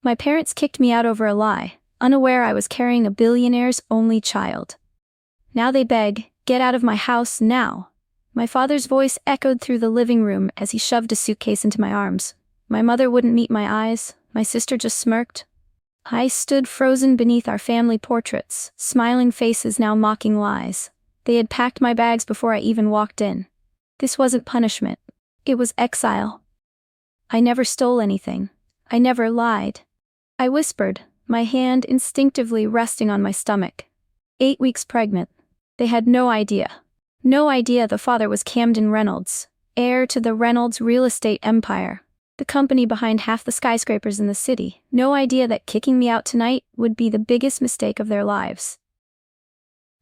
My parents kicked me out over a lie, unaware I was carrying a billionaire's only child. Now they beg, "Get out of my house now." My father's voice echoed through the living room as he shoved a suitcase into my arms. My mother wouldn't meet my eyes, my sister just smirked. I stood frozen beneath our family portraits, smiling faces now mocking lies. They had packed my bags before I even walked in. This wasn't punishment. It was exile. I never stole anything. I never lied. I whispered, my hand instinctively resting on my stomach. 8 weeks pregnant. They had no idea. No idea the father was Camden Reynolds, heir to the Reynolds real estate empire, the company behind half the skyscrapers in the city. No idea that kicking me out tonight would be the biggest mistake of their lives.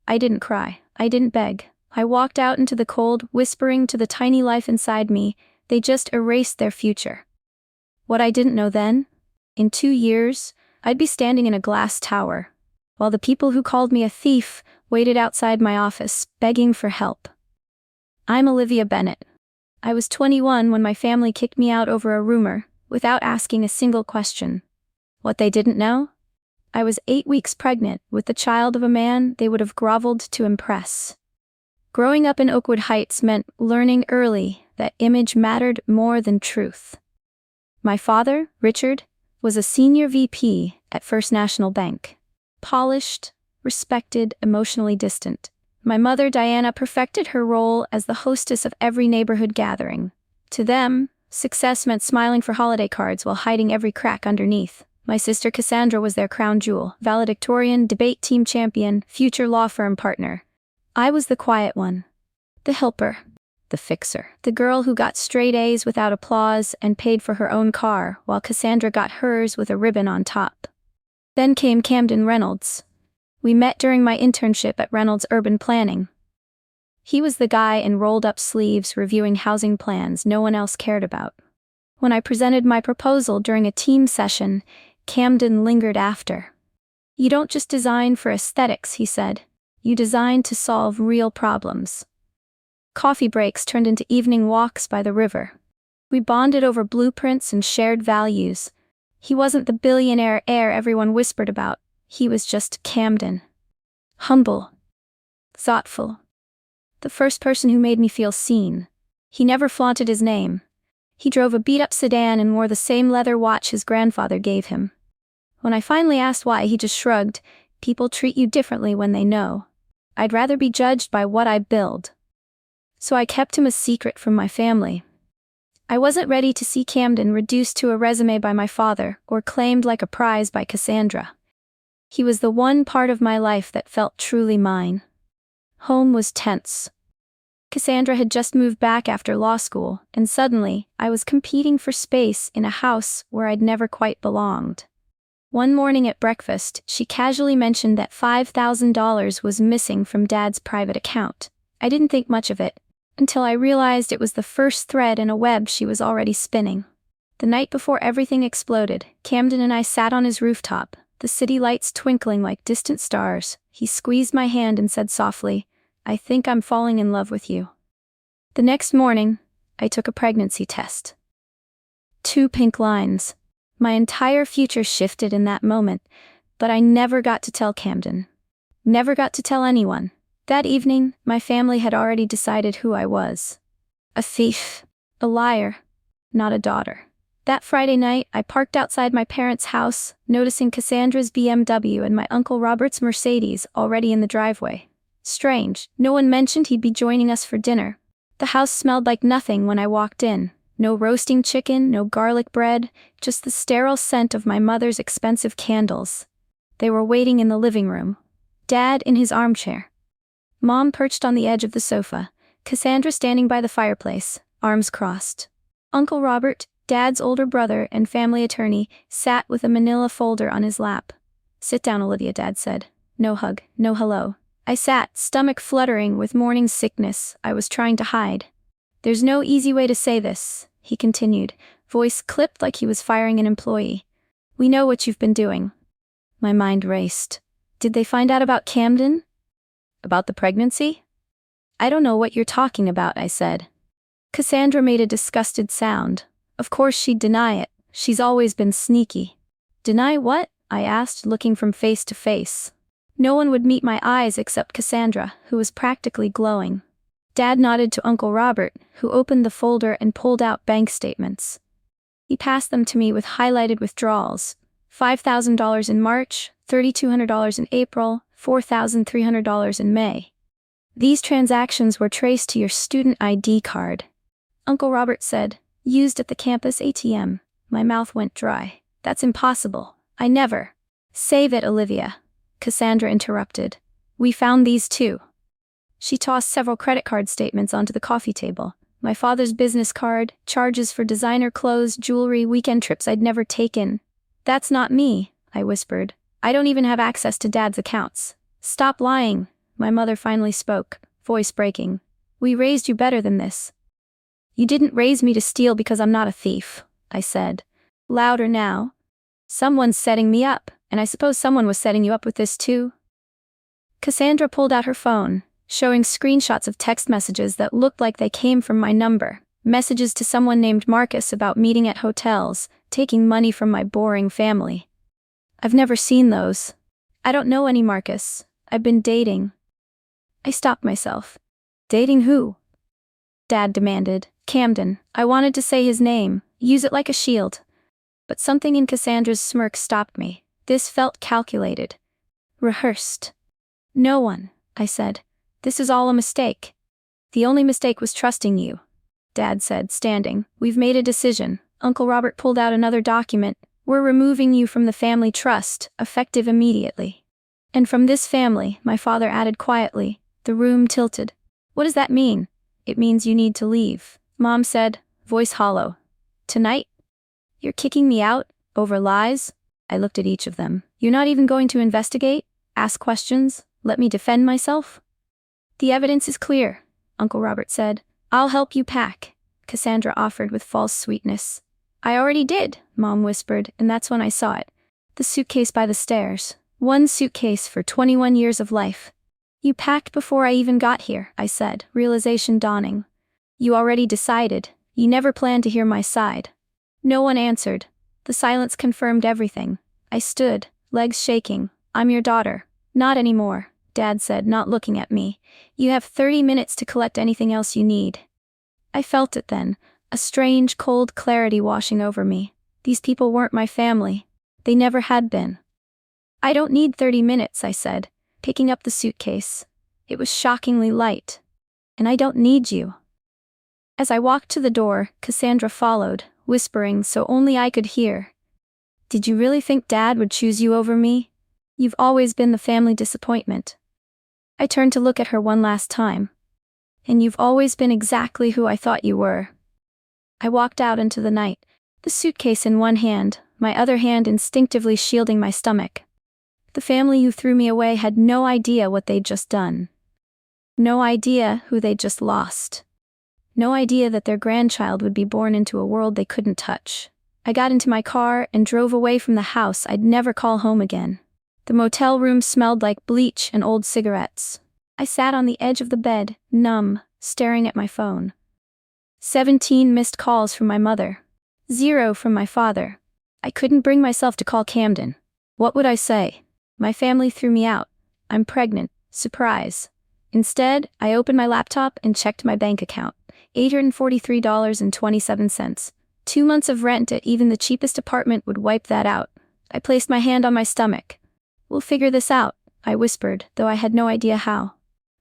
I didn't cry. I didn't beg. I walked out into the cold, whispering to the tiny life inside me, they just erased their future. What I didn't know then? In 2 years, I'd be standing in a glass tower, while the people who called me a thief waited outside my office, begging for help. I'm Olivia Bennett. I was 21 when my family kicked me out over a rumor, without asking a single question. What they didn't know? I was 8 weeks pregnant with the child of a man they would have groveled to impress. Growing up in Oakwood Heights meant learning early that image mattered more than truth. My father, Richard, was a senior VP at First National Bank. Polished, respected, emotionally distant. My mother, Diana, perfected her role as the hostess of every neighborhood gathering. To them, success meant smiling for holiday cards while hiding every crack underneath. My sister Cassandra was their crown jewel, valedictorian, debate team champion, future law firm partner. I was the quiet one. The helper. The fixer. The girl who got straight A's without applause and paid for her own car, while Cassandra got hers with a ribbon on top. Then came Camden Reynolds. We met during my internship at Reynolds Urban Planning. He was the guy in rolled-up sleeves reviewing housing plans no one else cared about. When I presented my proposal during a team session, Camden lingered after. "You don't just design for aesthetics," he said. "You design to solve real problems." Coffee breaks turned into evening walks by the river. We bonded over blueprints and shared values. He wasn't the billionaire heir everyone whispered about. He was just Camden. Humble. Thoughtful. The first person who made me feel seen. He never flaunted his name. He drove a beat-up sedan and wore the same leather watch his grandfather gave him. When I finally asked why, he just shrugged. People treat you differently when they know. I'd rather be judged by what I build. So I kept him a secret from my family. I wasn't ready to see Camden reduced to a resume by my father or claimed like a prize by Cassandra. He was the one part of my life that felt truly mine. Home was tense. Cassandra had just moved back after law school, and suddenly, I was competing for space in a house where I'd never quite belonged. One morning at breakfast, she casually mentioned that $5,000 was missing from Dad's private account. I didn't think much of it, until I realized it was the first thread in a web she was already spinning. The night before everything exploded, Camden and I sat on his rooftop, the city lights twinkling like distant stars. He squeezed my hand and said softly, "I think I'm falling in love with you." The next morning, I took a pregnancy test. 2 pink lines. My entire future shifted in that moment, but I never got to tell Camden. Never got to tell anyone. That evening, my family had already decided who I was. A thief. A liar. Not a daughter. That Friday night, I parked outside my parents' house, noticing Cassandra's BMW and my Uncle Robert's Mercedes already in the driveway. Strange, no one mentioned he'd be joining us for dinner. The house smelled like nothing when I walked in. No roasting chicken, no garlic bread, just the sterile scent of my mother's expensive candles. They were waiting in the living room. Dad in his armchair. Mom perched on the edge of the sofa, Cassandra standing by the fireplace, arms crossed. Uncle Robert, Dad's older brother and family attorney, sat with a manila folder on his lap. "Sit down, Olivia," Dad said. No hug, no hello. I sat, stomach fluttering with morning sickness I was trying to hide. "There's no easy way to say this," he continued, voice clipped like he was firing an employee. "We know what you've been doing." My mind raced. Did they find out about Camden? About the pregnancy? "I don't know what you're talking about," I said. Cassandra made a disgusted sound. Of course she'd deny it. She's always been sneaky. Deny what? I asked, looking from face to face. No one would meet my eyes except Cassandra, who was practically glowing. Dad nodded to Uncle Robert, who opened the folder and pulled out bank statements. He passed them to me with highlighted withdrawals. $5,000 in March, $3,200 in April, $4,300 in May. These transactions were traced to your student ID card. Uncle Robert said, used at the campus ATM. My mouth went dry. That's impossible. I never. Save it, Olivia. Cassandra interrupted. We found these too. She tossed several credit card statements onto the coffee table. My father's business card, charges for designer clothes, jewelry, weekend trips I'd never taken. That's not me, I whispered. I don't even have access to Dad's accounts. Stop lying, my mother finally spoke, voice breaking. We raised you better than this. You didn't raise me to steal because I'm not a thief, I said. Louder now. Someone's setting me up, and I suppose someone was setting you up with this too? Cassandra pulled out her phone, showing screenshots of text messages that looked like they came from my number. Messages to someone named Marcus about meeting at hotels, taking money from my boring family. I've never seen those. I don't know any Marcus. I've been dating. I stopped myself. Dating who? Dad demanded. Camden. I wanted to say his name, use it like a shield. But something in Cassandra's smirk stopped me. This felt calculated. Rehearsed. No one, I said. This is all a mistake. The only mistake was trusting you, Dad said, standing. We've made a decision. Uncle Robert pulled out another document. We're removing you from the family trust, effective immediately. And from this family, my father added quietly. The room tilted. What does that mean? It means you need to leave, Mom said, voice hollow. Tonight? You're kicking me out? Over lies? I looked at each of them. You're not even going to investigate? Ask questions? Let me defend myself? The evidence is clear, Uncle Robert said. I'll help you pack, Cassandra offered with false sweetness. I already did, Mom whispered, and that's when I saw it. The suitcase by the stairs. One suitcase for 21 years of life. You packed before I even got here, I said, realization dawning. You already decided. You never planned to hear my side. No one answered. The silence confirmed everything. I stood, legs shaking. I'm your daughter. Not anymore, Dad said, not looking at me. You have 30 minutes to collect anything else you need. I felt it then, a strange, cold clarity washing over me. These people weren't my family. They never had been. I don't need 30 minutes, I said, picking up the suitcase. It was shockingly light. And I don't need you. As I walked to the door, Cassandra followed, whispering so only I could hear. Did you really think Dad would choose you over me? You've always been the family disappointment. I turned to look at her one last time. And you've always been exactly who I thought you were. I walked out into the night, the suitcase in one hand, my other hand instinctively shielding my stomach. The family who threw me away had no idea what they'd just done. No idea who they'd just lost. No idea that their grandchild would be born into a world they couldn't touch. I got into my car and drove away from the house I'd never call home again. The motel room smelled like bleach and old cigarettes. I sat on the edge of the bed, numb, staring at my phone. 17 missed calls from my mother. 0 from my father. I couldn't bring myself to call Camden. What would I say? My family threw me out. I'm pregnant. Surprise. Instead, I opened my laptop and checked my bank account. $843.27. 2 months of rent at even the cheapest apartment would wipe that out. I placed my hand on my stomach. We'll figure this out, I whispered, though I had no idea how.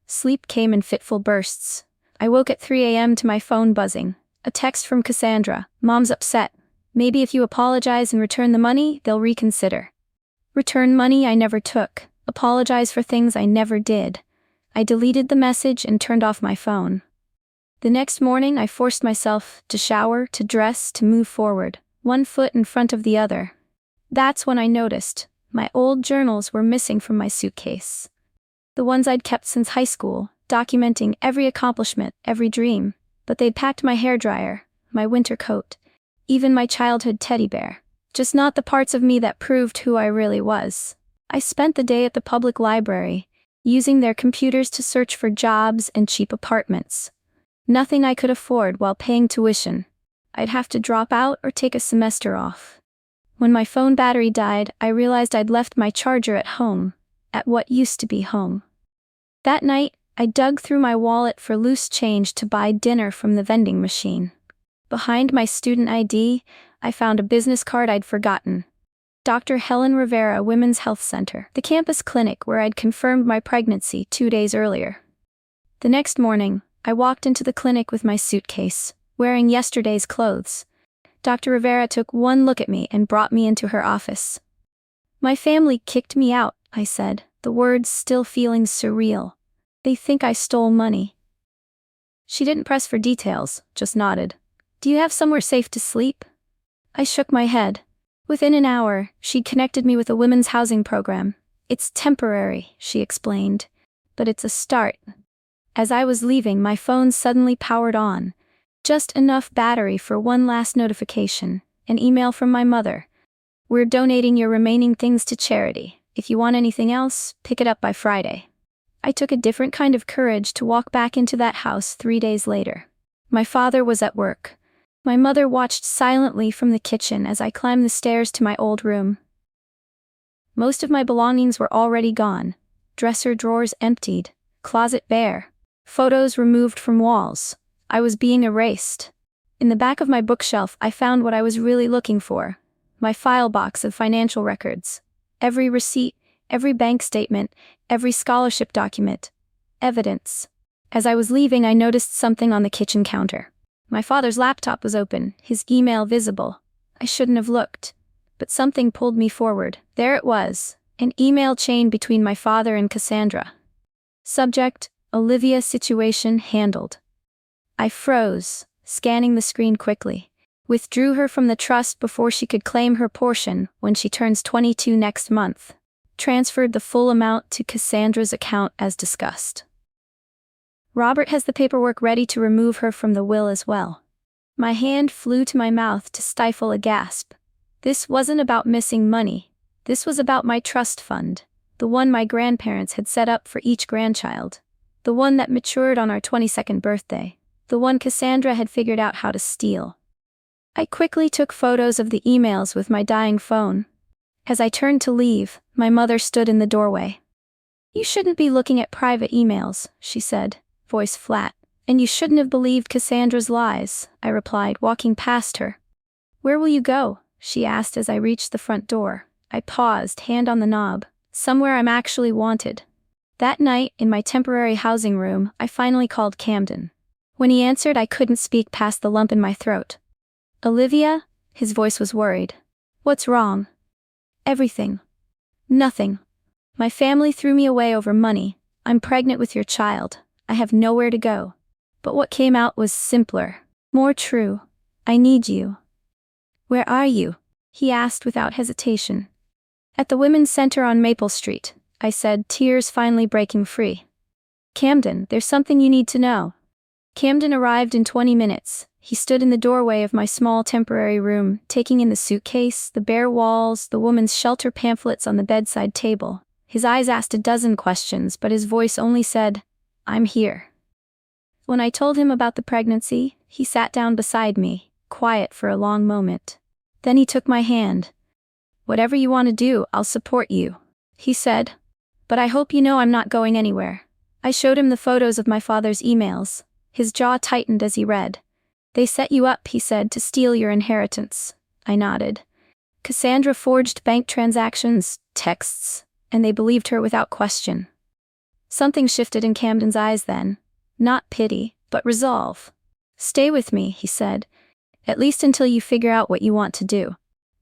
Sleep came in fitful bursts. I woke at 3 a.m. to my phone buzzing. A text from Cassandra. Mom's upset. Maybe if you apologize and return the money, they'll reconsider. Return money I never took. Apologize for things I never did. I deleted the message and turned off my phone. The next morning I forced myself to shower, to dress, to move forward, one foot in front of the other. That's when I noticed. My old journals were missing from my suitcase. The ones I'd kept since high school, documenting every accomplishment, every dream. But they'd packed my hairdryer, my winter coat, even my childhood teddy bear. Just not the parts of me that proved who I really was. I spent the day at the public library, using their computers to search for jobs and cheap apartments. Nothing I could afford while paying tuition. I'd have to drop out or take a semester off. When my phone battery died, I realized I'd left my charger at home, at what used to be home. That night, I dug through my wallet for loose change to buy dinner from the vending machine. Behind my student ID, I found a business card I'd forgotten. Dr. Helen Rivera Women's Health Center, the campus clinic where I'd confirmed my pregnancy 2 days earlier. The next morning, I walked into the clinic with my suitcase, wearing yesterday's clothes. Dr. Rivera took one look at me and brought me into her office. "My family kicked me out," I said, the words still feeling surreal. "They think I stole money." She didn't press for details, just nodded. "Do you have somewhere safe to sleep?" I shook my head. Within an hour, she'd connected me with a women's housing program. "It's temporary," she explained, "but it's a start." As I was leaving, my phone suddenly powered on. Just enough battery for one last notification, an email from my mother. "We're donating your remaining things to charity. If you want anything else, pick it up by Friday." I took a different kind of courage to walk back into that house 3 days later. My father was at work. My mother watched silently from the kitchen as I climbed the stairs to my old room. Most of my belongings were already gone. Dresser drawers emptied, closet bare, photos removed from walls. I was being erased. In the back of my bookshelf, I found what I was really looking for: my file box of financial records. Every receipt, every bank statement, every scholarship document. Evidence. As I was leaving, I noticed something on the kitchen counter. My father's laptop was open, his email visible. I shouldn't have looked, but something pulled me forward. There it was, an email chain between my father and Cassandra. Subject: Olivia, situation handled. I froze, scanning the screen quickly. Withdrew her from the trust before she could claim her portion when she turns 22 next month. Transferred the full amount to Cassandra's account as discussed. Robert has the paperwork ready to remove her from the will as well. My hand flew to my mouth to stifle a gasp. This wasn't about missing money. This was about my trust fund, the one my grandparents had set up for each grandchild. The one that matured on our 22nd birthday. The one Cassandra had figured out how to steal. I quickly took photos of the emails with my dying phone. As I turned to leave, my mother stood in the doorway. "You shouldn't be looking at private emails," she said, voice flat. "And you shouldn't have believed Cassandra's lies," I replied, walking past her. "Where will you go?" she asked as I reached the front door. I paused, hand on the knob. "Somewhere I'm actually wanted." That night, in my temporary housing room, I finally called Camden. When he answered, I couldn't speak past the lump in my throat. "Olivia?" His voice was worried. "What's wrong?" "Everything. Nothing. My family threw me away over money. I'm pregnant with your child. I have nowhere to go." But what came out was simpler, more true. "I need you." "Where are you?" he asked without hesitation. "At the Women's Center on Maple Street," I said, tears finally breaking free. "Camden, there's something you need to know." Camden arrived in 20 minutes. He stood in the doorway of my small temporary room, taking in the suitcase, the bare walls, the woman's shelter pamphlets on the bedside table. His eyes asked a dozen questions, but his voice only said, "I'm here." When I told him about the pregnancy, he sat down beside me, quiet for a long moment. Then he took my hand. "Whatever you want to do, I'll support you," he said. "But I hope you know I'm not going anywhere." I showed him the photos of my father's emails. His jaw tightened as he read. "They set you up," he said, "to steal your inheritance." I nodded. Cassandra forged bank transactions, texts, and they believed her without question. Something shifted in Camden's eyes then. Not pity, but resolve. "Stay with me," he said, "at least until you figure out what you want to do."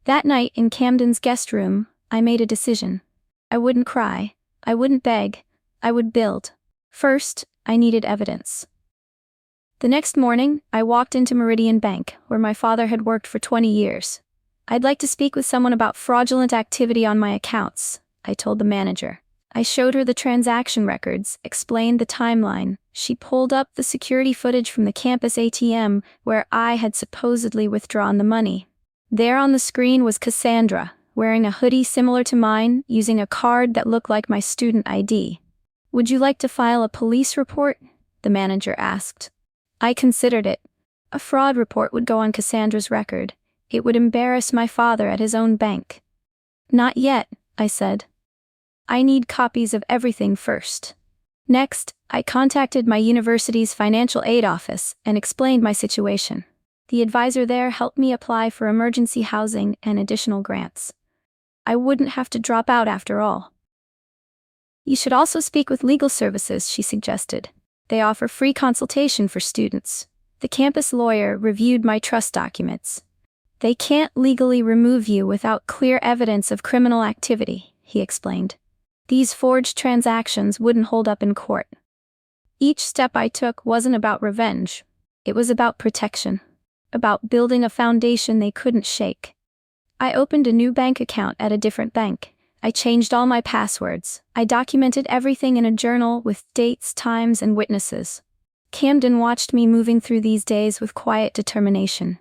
That night in Camden's guest room, I made a decision. I wouldn't cry. I wouldn't beg. I would build. First, I needed evidence. The next morning, I walked into Meridian Bank, where my father had worked for 20 years. "I'd like to speak with someone about fraudulent activity on my accounts," I told the manager. I showed her the transaction records, explained the timeline. She pulled up the security footage from the campus ATM, where I had supposedly withdrawn the money. There on the screen was Cassandra, wearing a hoodie similar to mine, using a card that looked like my student ID. "Would you like to file a police report?" the manager asked. I considered it. A fraud report would go on Cassandra's record. It would embarrass my father at his own bank. Not yet, I said. I need copies of everything first. Next, I contacted my university's financial aid office and explained my situation. The advisor there helped me apply for emergency housing and additional grants. I wouldn't have to drop out after all. You should also speak with legal services, she suggested. They offer free consultation for students. The campus lawyer reviewed my trust documents. They can't legally remove you without clear evidence of criminal activity, he explained. These forged transactions wouldn't hold up in court. Each step I took wasn't about revenge. It was about protection. About building a foundation they couldn't shake. I opened a new bank account at a different bank. I changed all my passwords. I documented everything in a journal with dates, times, and witnesses. Camden watched me moving through these days with quiet determination.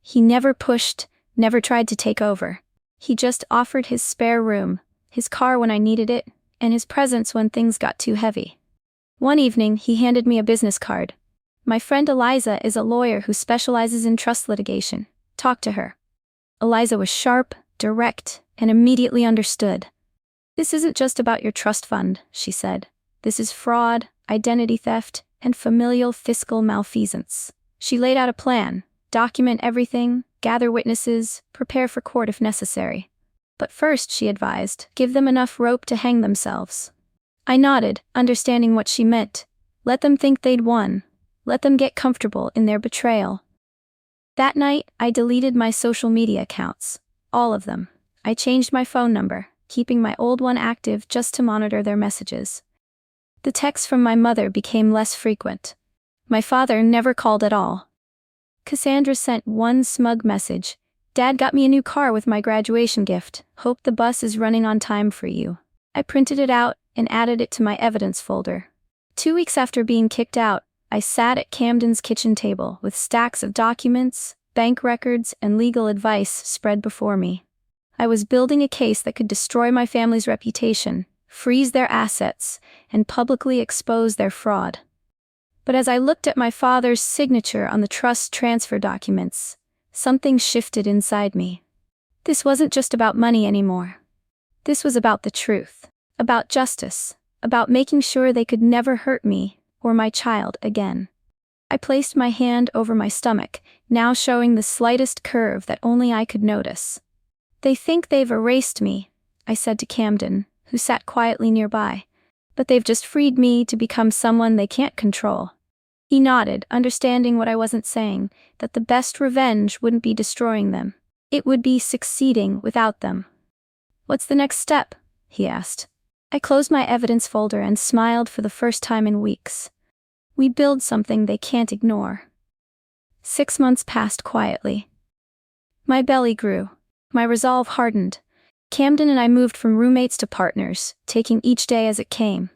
He never pushed, never tried to take over. He just offered his spare room, his car when I needed it, and his presence when things got too heavy. One evening, he handed me a business card. My friend Eliza is a lawyer who specializes in trust litigation. Talk to her. Eliza was sharp, direct, and immediately understood. This isn't just about your trust fund, she said. This is fraud, identity theft, and familial fiscal malfeasance. She laid out a plan. Document everything, gather witnesses, prepare for court if necessary. But first, she advised, give them enough rope to hang themselves. I nodded, understanding what she meant. Let them think they'd won. Let them get comfortable in their betrayal. That night, I deleted my social media accounts. All of them. I changed my phone number, keeping my old one active just to monitor their messages. The texts from my mother became less frequent. My father never called at all. Cassandra sent one smug message. Dad got me a new car with my graduation gift. Hope the bus is running on time for you. I printed it out and added it to my evidence folder. 2 weeks after being kicked out, I sat at Camden's kitchen table with stacks of documents, bank records, and legal advice spread before me. I was building a case that could destroy my family's reputation, freeze their assets, and publicly expose their fraud. But as I looked at my father's signature on the trust transfer documents, something shifted inside me. This wasn't just about money anymore. This was about the truth, about justice, about making sure they could never hurt me or my child again. I placed my hand over my stomach, now showing the slightest curve that only I could notice. They think they've erased me, I said to Camden, who sat quietly nearby, but they've just freed me to become someone they can't control. He nodded, understanding what I wasn't saying, that the best revenge wouldn't be destroying them. It would be succeeding without them. What's the next step? He asked. I closed my evidence folder and smiled for the first time in weeks. We build something they can't ignore. 6 months passed quietly. My belly grew. My resolve hardened. Camden and I moved from roommates to partners, taking each day as it came.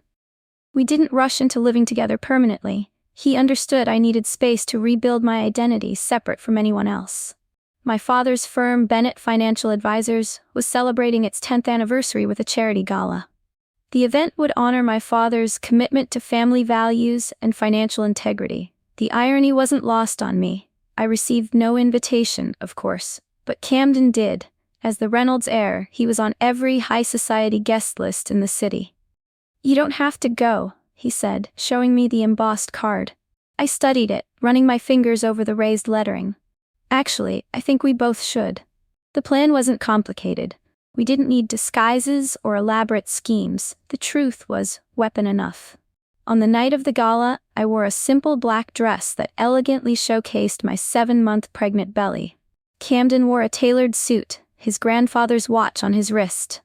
We didn't rush into living together permanently. He understood I needed space to rebuild my identity separate from anyone else. My father's firm, Bennett Financial Advisors, was celebrating its 10th anniversary with a charity gala. The event would honor my father's commitment to family values and financial integrity. The irony wasn't lost on me. I received no invitation, of course, but Camden did. As the Reynolds heir, he was on every high society guest list in the city. You don't have to go, he said, showing me the embossed card. I studied it, running my fingers over the raised lettering. Actually, I think we both should. The plan wasn't complicated. We didn't need disguises or elaborate schemes. The truth was weapon enough. On the night of the gala, I wore a simple black dress that elegantly showcased my 7-month pregnant belly. Camden wore a tailored suit, his grandfather's watch on his wrist.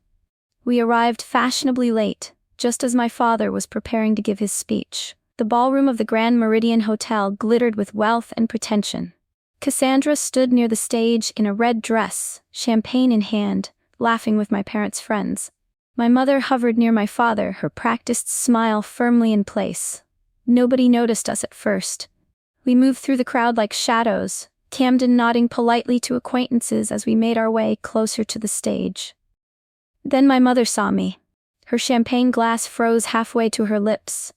We arrived fashionably late, just as my father was preparing to give his speech. The ballroom of the Grand Meridian Hotel glittered with wealth and pretension. Cassandra stood near the stage in a red dress, champagne in hand, laughing with my parents' friends. My mother hovered near my father, her practiced smile firmly in place. Nobody noticed us at first. We moved through the crowd like shadows, Camden nodding politely to acquaintances as we made our way closer to the stage. Then my mother saw me. Her champagne glass froze halfway to her lips.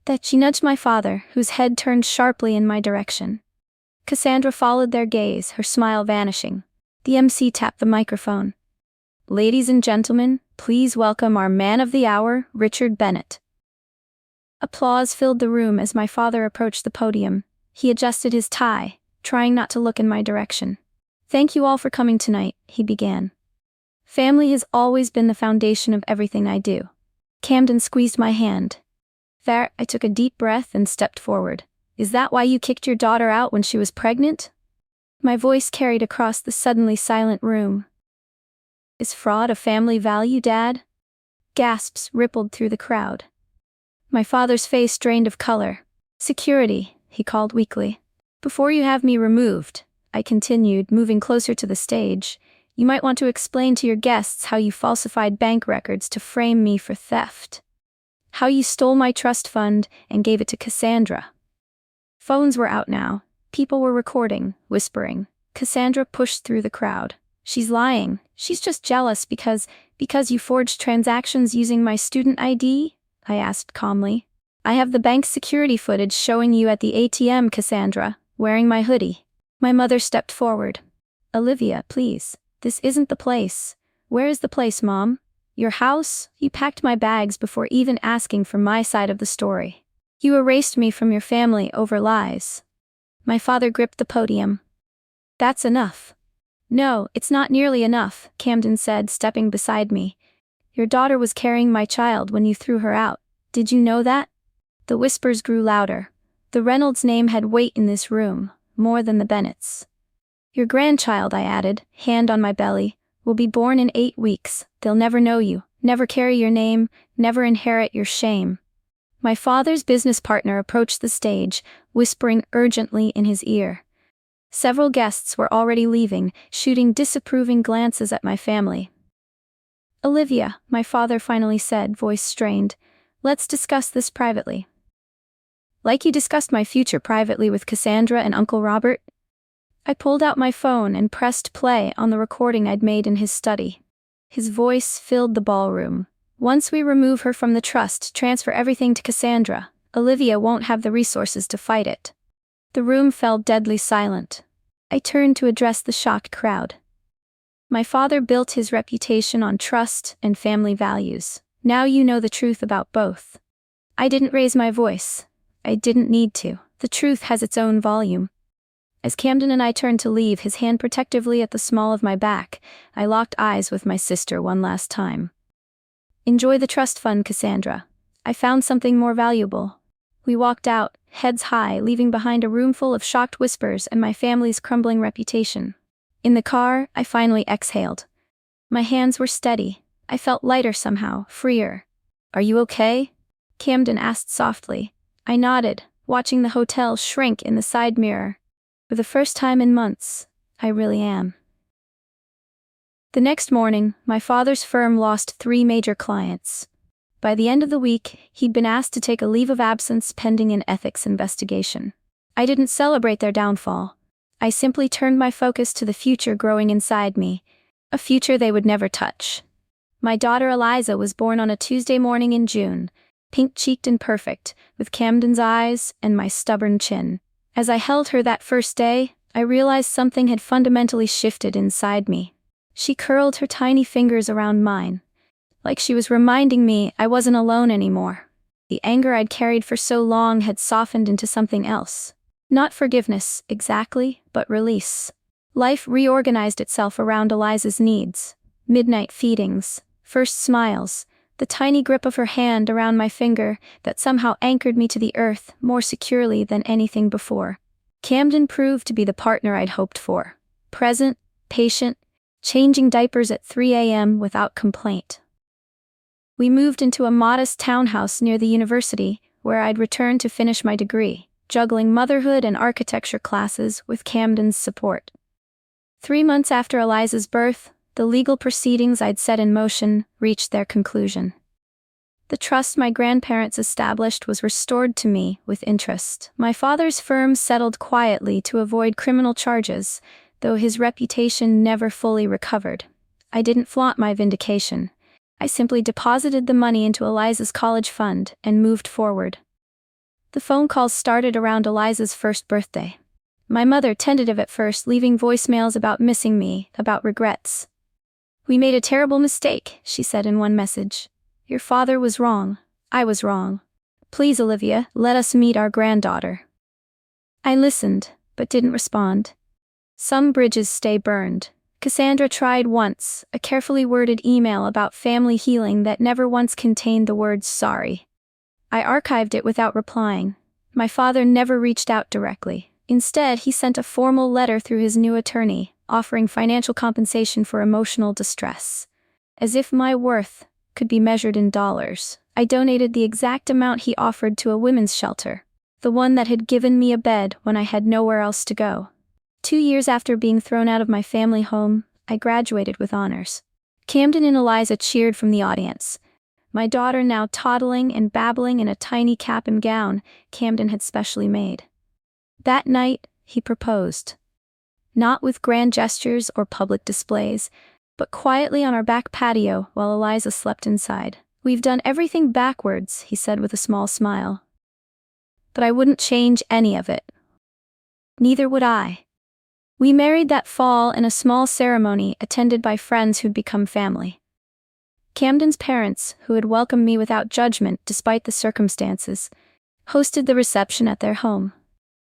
That she nudged my father, whose head turned sharply in my direction. Cassandra followed their gaze, her smile vanishing. The MC tapped the microphone. Ladies and gentlemen, please welcome our man of the hour, Richard Bennett. Applause filled the room as my father approached the podium. He adjusted his tie, trying not to look in my direction. Thank you all for coming tonight, he began. Family has always been the foundation of everything I do. Camden squeezed my hand. There, I took a deep breath and stepped forward. Is that why you kicked your daughter out when she was pregnant? My voice carried across the suddenly silent room. Is fraud a family value, Dad? Gasps rippled through the crowd. My father's face drained of color. Security, he called weakly. Before you have me removed, I continued, moving closer to the stage, you might want to explain to your guests how you falsified bank records to frame me for theft. How you stole my trust fund and gave it to Cassandra. Phones were out now. People were recording, whispering. Cassandra pushed through the crowd. She's lying. She's just jealous because you forged transactions using my student ID? I asked calmly. I have the bank's security footage showing you at the ATM, Cassandra, wearing my hoodie. My mother stepped forward. Olivia, please. This isn't the place. Where is the place, Mom? Your house? You packed my bags before even asking for my side of the story. You erased me from your family over lies. My father gripped the podium. That's enough. No, it's not nearly enough, Camden said, stepping beside me. Your daughter was carrying my child when you threw her out. Did you know that? The whispers grew louder. The Reynolds name had weight in this room, more than the Bennetts. Your grandchild, I added, hand on my belly, will be born in 8 weeks. They'll never know you, never carry your name, never inherit your shame. My father's business partner approached the stage, whispering urgently in his ear. Several guests were already leaving, shooting disapproving glances at my family. Olivia, my father finally said, voice strained, let's discuss this privately. Like you discussed my future privately with Cassandra and Uncle Robert? I pulled out my phone and pressed play on the recording I'd made in his study. His voice filled the ballroom. Once we remove her from the trust, transfer everything to Cassandra, Olivia won't have the resources to fight it. The room fell deadly silent. I turned to address the shocked crowd. My father built his reputation on trust and family values. Now you know the truth about both. I didn't raise my voice. I didn't need to. The truth has its own volume. As Camden and I turned to leave, his hand protectively at the small of my back, I locked eyes with my sister one last time. Enjoy the trust fund, Cassandra. I found something more valuable. We walked out, heads high, leaving behind a room full of shocked whispers and my family's crumbling reputation. In the car, I finally exhaled. My hands were steady. I felt lighter somehow, freer. Are you okay? Camden asked softly. I nodded, watching the hotel shrink in the side mirror. For the first time in months, I really am. The next morning, my father's firm lost 3 major clients. By the end of the week, he'd been asked to take a leave of absence pending an ethics investigation. I didn't celebrate their downfall. I simply turned my focus to the future growing inside me, a future they would never touch. My daughter Eliza was born on a Tuesday morning in June, pink-cheeked and perfect, with Camden's eyes and my stubborn chin. As I held her that first day, I realized something had fundamentally shifted inside me. She curled her tiny fingers around mine, like she was reminding me I wasn't alone anymore. The anger I'd carried for so long had softened into something else. Not forgiveness, exactly, but release. Life reorganized itself around Eliza's needs. Midnight feedings, first smiles, the tiny grip of her hand around my finger that somehow anchored me to the earth more securely than anything before. Camden proved to be the partner I'd hoped for. Present, patient, changing diapers at 3 a.m. without complaint. We moved into a modest townhouse near the university, where I'd return to finish my degree, juggling motherhood and architecture classes with Camden's support. 3 months after Eliza's birth, the legal proceedings I'd set in motion reached their conclusion. The trust my grandparents established was restored to me with interest. My father's firm settled quietly to avoid criminal charges, though his reputation never fully recovered. I didn't flaunt my vindication. I simply deposited the money into Eliza's college fund and moved forward. The phone calls started around Eliza's first birthday. My mother tentative at first, leaving voicemails about missing me, about regrets. "We made a terrible mistake," she said in one message. "Your father was wrong. I was wrong. Please, Olivia, let us meet our granddaughter." I listened, but didn't respond. Some bridges stay burned. Cassandra tried once, a carefully worded email about family healing that never once contained the words sorry. I archived it without replying. My father never reached out directly. Instead, he sent a formal letter through his new attorney, offering financial compensation for emotional distress. As if my worth could be measured in dollars, I donated the exact amount he offered to a women's shelter, the one that had given me a bed when I had nowhere else to go. 2 years after being thrown out of my family home, I graduated with honors. Camden and Eliza cheered from the audience. My daughter now toddling and babbling in a tiny cap and gown Camden had specially made. That night, he proposed. Not with grand gestures or public displays, but quietly on our back patio while Eliza slept inside. "We've done everything backwards," he said with a small smile. "But I wouldn't change any of it." Neither would I. We married that fall in a small ceremony attended by friends who'd become family. Camden's parents, who had welcomed me without judgment despite the circumstances, hosted the reception at their home.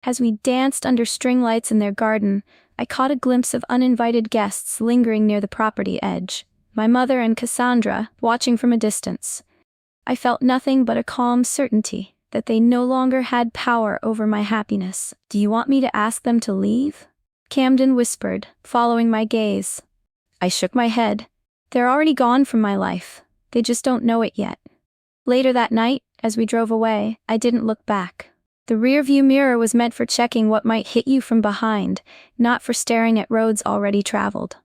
As we danced under string lights in their garden, I caught a glimpse of uninvited guests lingering near the property edge, my mother and Cassandra watching from a distance. I felt nothing but a calm certainty that they no longer had power over my happiness. "Do you want me to ask them to leave?" Camden whispered, following my gaze. I shook my head. "They're already gone from my life. They just don't know it yet." Later that night, as we drove away, I didn't look back. The rearview mirror was meant for checking what might hit you from behind, not for staring at roads already traveled.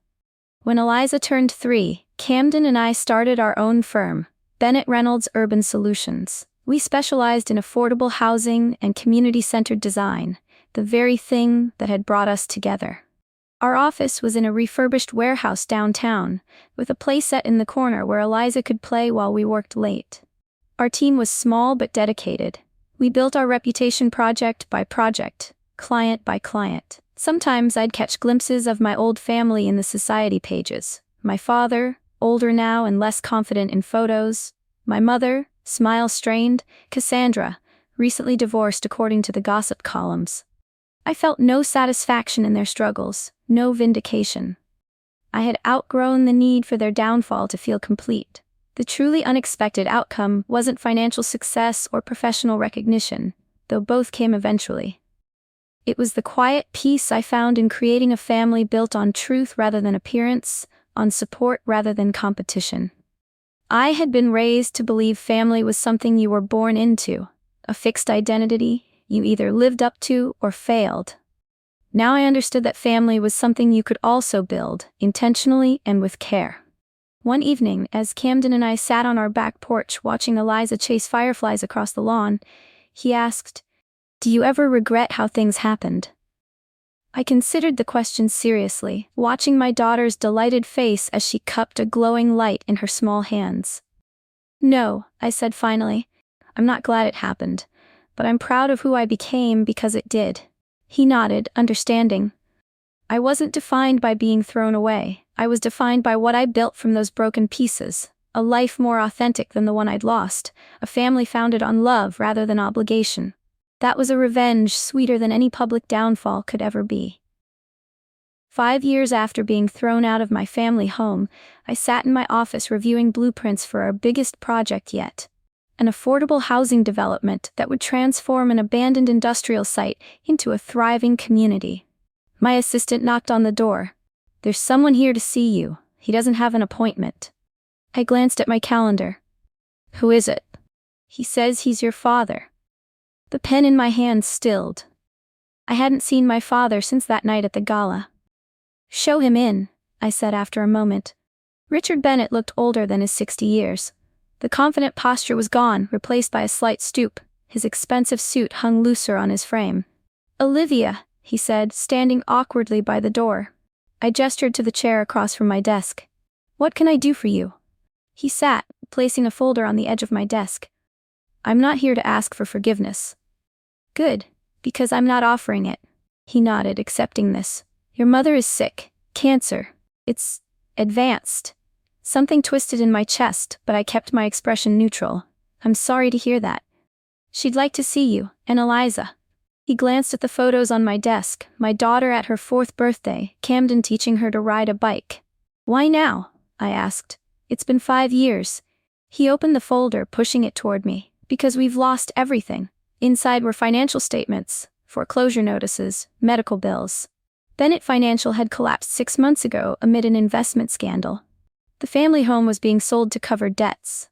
When Eliza turned 3, Camden and I started our own firm, Bennett Reynolds Urban Solutions. We specialized in affordable housing and community-centered design, the very thing that had brought us together. Our office was in a refurbished warehouse downtown, with a playset in the corner where Eliza could play while we worked late. Our team was small but dedicated. We built our reputation project by project, client by client. Sometimes I'd catch glimpses of my old family in the society pages. My father, older now and less confident in photos. My mother, smile-strained. Cassandra, recently divorced according to the gossip columns. I felt no satisfaction in their struggles, no vindication. I had outgrown the need for their downfall to feel complete. The truly unexpected outcome wasn't financial success or professional recognition, though both came eventually. It was the quiet peace I found in creating a family built on truth rather than appearance, on support rather than competition. I had been raised to believe family was something you were born into, a fixed identity you either lived up to or failed. Now I understood that family was something you could also build, intentionally and with care. One evening, as Camden and I sat on our back porch watching Eliza chase fireflies across the lawn, he asked, "Do you ever regret how things happened?" I considered the question seriously, watching my daughter's delighted face as she cupped a glowing light in her small hands. "No," I said finally. "I'm not glad it happened, but I'm proud of who I became because it did." He nodded, understanding. I wasn't defined by being thrown away. I was defined by what I built from those broken pieces, a life more authentic than the one I'd lost, a family founded on love rather than obligation. That was a revenge sweeter than any public downfall could ever be. 5 years after being thrown out of my family home, I sat in my office reviewing blueprints for our biggest project yet. An affordable housing development that would transform an abandoned industrial site into a thriving community. My assistant knocked on the door. "There's someone here to see you. He doesn't have an appointment." I glanced at my calendar. "Who is it?" "He says he's your father." The pen in my hand stilled. I hadn't seen my father since that night at the gala. "Show him in," I said after a moment. Richard Bennett looked older than his 60 years. The confident posture was gone, replaced by a slight stoop. His expensive suit hung looser on his frame. "Olivia," he said, standing awkwardly by the door. I gestured to the chair across from my desk. "What can I do for you?" He sat, placing a folder on the edge of my desk. "I'm not here to ask for forgiveness." "Good, because I'm not offering it." He nodded, accepting this. Your mother is sick. Cancer. It's advanced. Something twisted in my chest, but I kept my expression neutral. I'm sorry to hear that. She'd like to see you, and Eliza. He glanced at the photos on my desk, my daughter at her 4th birthday, Camden teaching her to ride a bike. Why now? I asked. It's been 5 years. He opened the folder, pushing it toward me. Because we've lost everything. Inside were financial statements, foreclosure notices, medical bills. Bennett Financial had collapsed 6 months ago amid an investment scandal. The family home was being sold to cover debts.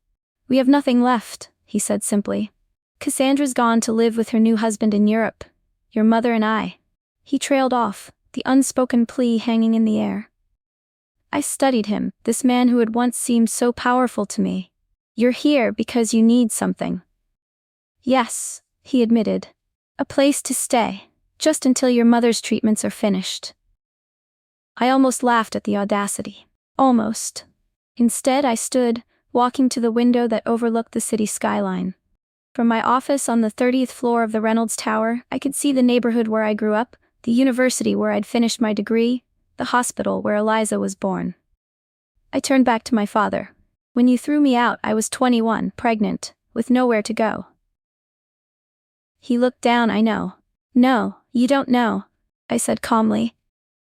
We have nothing left, he said simply. Cassandra's gone to live with her new husband in Europe. Your mother and I. He trailed off, the unspoken plea hanging in the air. I studied him, this man who had once seemed so powerful to me. You're here because you need something. Yes, he admitted. A place to stay, just until your mother's treatments are finished. I almost laughed at the audacity. Almost. Instead, I stood, walking to the window that overlooked the city skyline. From my office on the 30th floor of the Reynolds Tower, I could see the neighborhood where I grew up, the university where I'd finished my degree, the hospital where Eliza was born. I turned back to my father. When you threw me out, I was 21, pregnant, with nowhere to go. He looked down. I know. No, you don't know, I said calmly.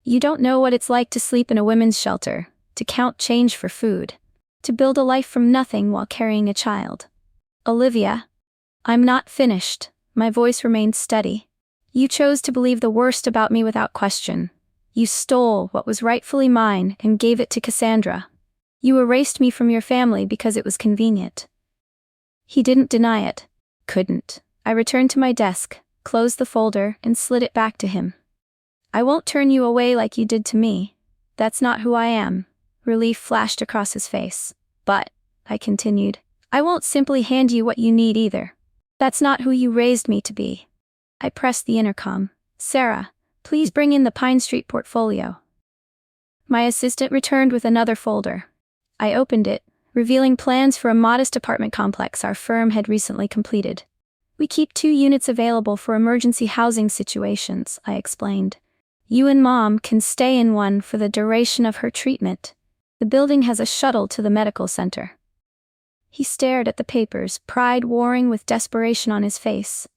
You don't know what it's like to sleep in a women's shelter, to count change for food, to build a life from nothing while carrying a child. Olivia. I'm not finished. My voice remained steady. You chose to believe the worst about me without question. You stole what was rightfully mine and gave it to Cassandra. You erased me from your family because it was convenient. He didn't deny it. Couldn't. I returned to my desk, closed the folder, and slid it back to him. I won't turn you away like you did to me. That's not who I am. Relief flashed across his face. But, I continued, I won't simply hand you what you need either. That's not who you raised me to be. I pressed the intercom. Sarah, please bring in the Pine Street portfolio. My assistant returned with another folder. I opened it, revealing plans for a modest apartment complex our firm had recently completed. We keep 2 units available for emergency housing situations, I explained. You and Mom can stay in one for the duration of her treatment. The building has a shuttle to the medical center. He stared at the papers, pride warring with desperation on his face.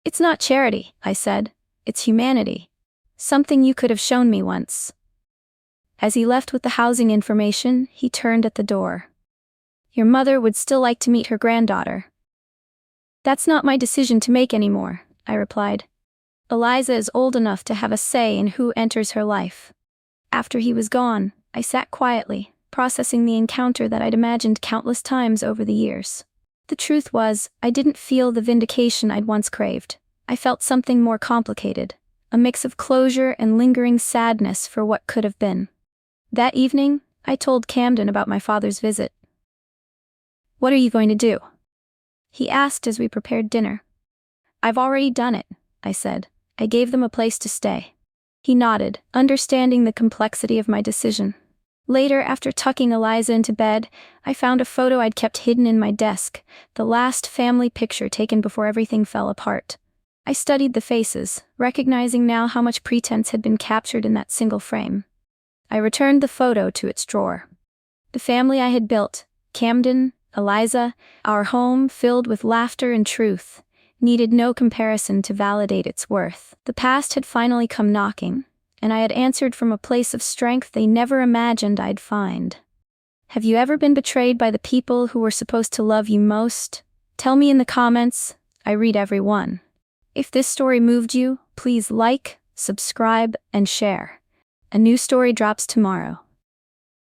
It's not charity, I said. It's humanity. Something you could have shown me once. As he left with the housing information, he turned at the door. Your mother would still like to meet her granddaughter. That's not my decision to make anymore, I replied. Eliza is old enough to have a say in who enters her life. After he was gone, I sat quietly, processing the encounter that I'd imagined countless times over the years. The truth was, I didn't feel the vindication I'd once craved. I felt something more complicated, a mix of closure and lingering sadness for what could have been. That evening, I told Camden about my father's visit. What are you going to do? He asked as we prepared dinner. I've already done it, I said. I gave them a place to stay. He nodded, understanding the complexity of my decision. Later, after tucking Eliza into bed, I found a photo I'd kept hidden in my desk, the last family picture taken before everything fell apart. I studied the faces, recognizing now how much pretense had been captured in that single frame. I returned the photo to its drawer. The family I had built, Camden, Eliza, our home filled with laughter and truth, needed no comparison to validate its worth. The past had finally come knocking, and I had answered from a place of strength they never imagined I'd find. Have you ever been betrayed by the people who were supposed to love you most? Tell me in the comments. I read every one. If this story moved you, please like, subscribe, and share. A new story drops tomorrow.